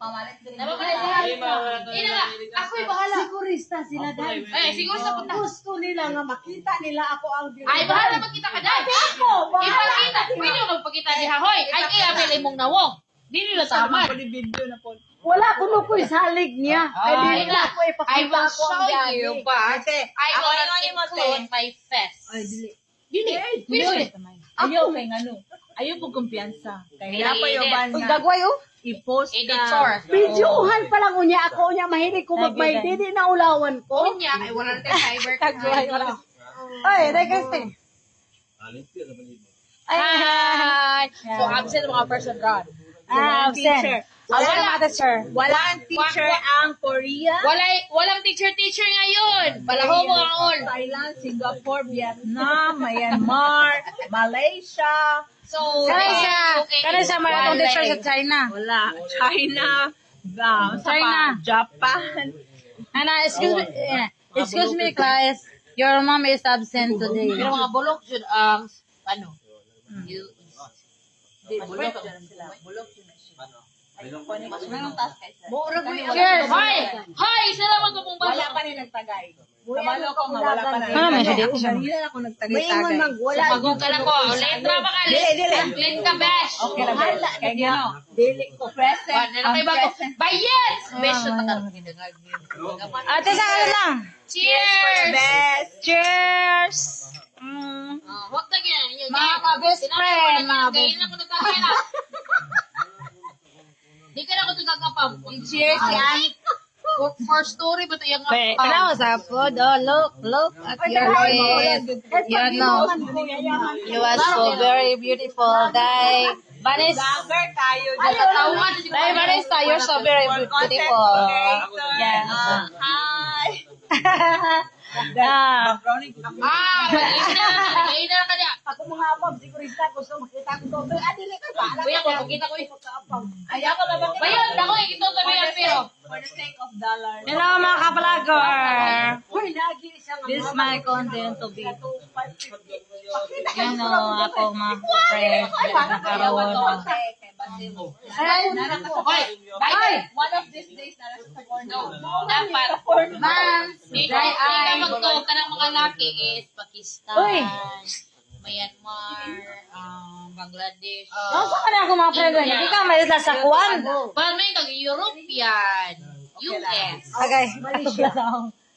Pamalit din. Napapalay nga, ako'y bahala. Sigurista sila dahil. Siguro sa punta. Gusto nila nga makita nila ako ang Ay, bahala magkita ka dahil. Ipagkita. Pwede mo magpakita di hahoy. Ay, abelay mong nawong. Di nila tama. Wala ko ko'y salig niya. Ay, di na ako I ipakita will ko ang show gani. you, but I will not include my face. Ay, dili. Dili. Pwede. Ayaw kay ngano. Ayaw po kumpiyansa. Kaya Dili. Uy, dagway oh. i-post Editor. Videohan pa lang unya ako unya mahilig ko magmay dili na ulawan ko. Kunya, ay wala na tayo cyber. Kagway wala. Ay, dai guys. Hi! So, absent mga person God. Absent. Wala teacher. Walang teacher ang Korea, Walang teacher ngayon. Balaho mo ang all. Thailand, Singapore, Vietnam, Myanmar, Malaysia. So, Kanay sa mga itong teacher sa China. Wala. China, China. Japan. Excuse me, class. Your mom is absent today. Pero mga bulok yun ang, ano? You, bulok sila. Bulok yun na siya. Cheers! Hi! Salamat po pong Wala basa. pa rin nagtagay. Kabalo ko nga, wala pa rin. Ano man siya dito? Kanina ako May nagtagay-tagay. ingon mang wala. Pagong ka lang ko. Letra ba ka? Dili. Letra ka, besh. Okay na ba? Kaya gano, dili ko present. Ano na kayo bago? Bayet! Besh, yung takarong Ate, sa ano lang? Cheers! Best. Cheers! Huwag na ganyan. Mga ka-best friend, mga Ganyan ako nagkakaya. Di ka na ako nagkakapam. Cheers, yan. For story ba ito yung Wait, ano sa food? Oh, look at your face. You know, you are so very beautiful, Day. Vanessa, Vlogger tayo. Tatawan. Day, Vanessa, you're so very beautiful. Yes. Hi. Ah, Ganyan na ka niya. ako mga apam, sigurista, gusto makita ko doble. Dili ka ba? Kuya ko, pagkita ko eh. Ayaw ko ba bakit? Bayot, ako eh. Ito sabi yan, pero. For the sake of dollar. Hello mga kapalagar. Uy, lagi isang This is my content to be. Pakita You know, ako mga friends, nakaroon. Hoy! Hoy! One of these days na sa corner. Dapat. Ma'am, Dry eye. Magtuog ka ng mga laki is Pakistan, Uy. Myanmar, Bangladesh. nasa ka na ako mga friends? Hindi ka may sa kuwan. But may kag European, US. Okay.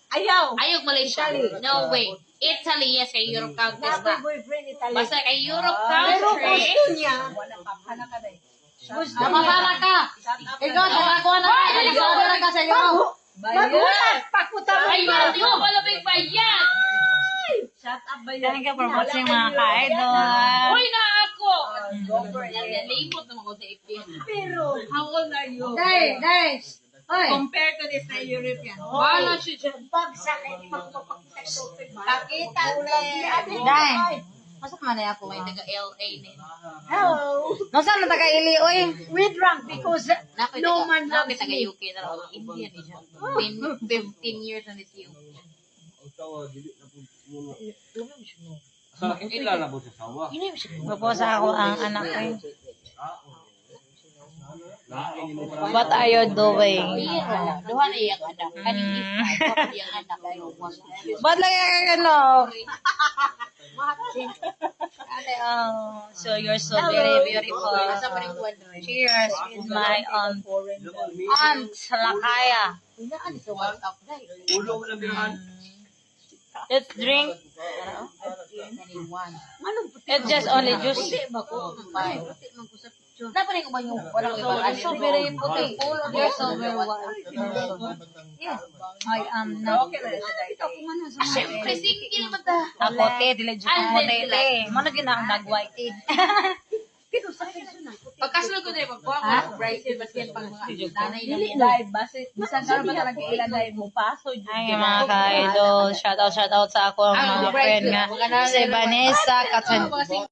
Ayaw. Ayog Malaysia. No way. Italy, yes, kay Europe countries na. boyfriend Italian. Basta kay Europe Pero gusto countries. niya. Hana ka day. Namamala ka. Ikaw, nakakuha na. Ikaw na ka sa iyo. Magulat. Pakutan mo. Ay, hindi mo pala may bayan. Shut up ba Thank you for watching mga ka-idol. Uy, na ako. Go for it. Nalipot naman ko sa ipin. Pero, how old are you? Day. Oy. Compare to this na European. Wala siya dyan. Pakita ulit. Day. Masok man na ako. May taga-LA din. Hello. Nasaan na taga-ili, oy? With rank because no man loves me. Taga-UK na lang. Indian din siya. 15 years na dito UK. Pupusa ako ang anak ko. What are you doing? Duha na iyang anak. Kaning isa. Iyang anak. Ba't lang yung ano? So you're so very beautiful. Cheers with my aunt Lakaya. Let's drink. It's just only juice. Dapat rin ko ba yung walang iba? You're so very puti. You're so very white. Yes. I am not. Siyempre, single ba ta? Ako, te, dili dyan ako, te. Mano gina ang nag-white. Pagkasunod ko na yung pagkuha ko, Brazil, basket pang mga nanay na Dili live. Bisan ka ba talaga ilagay mo paso? Ay, mga ka-idol. Shout out sa ako, mga friend nga. Si Vanessa Katsan.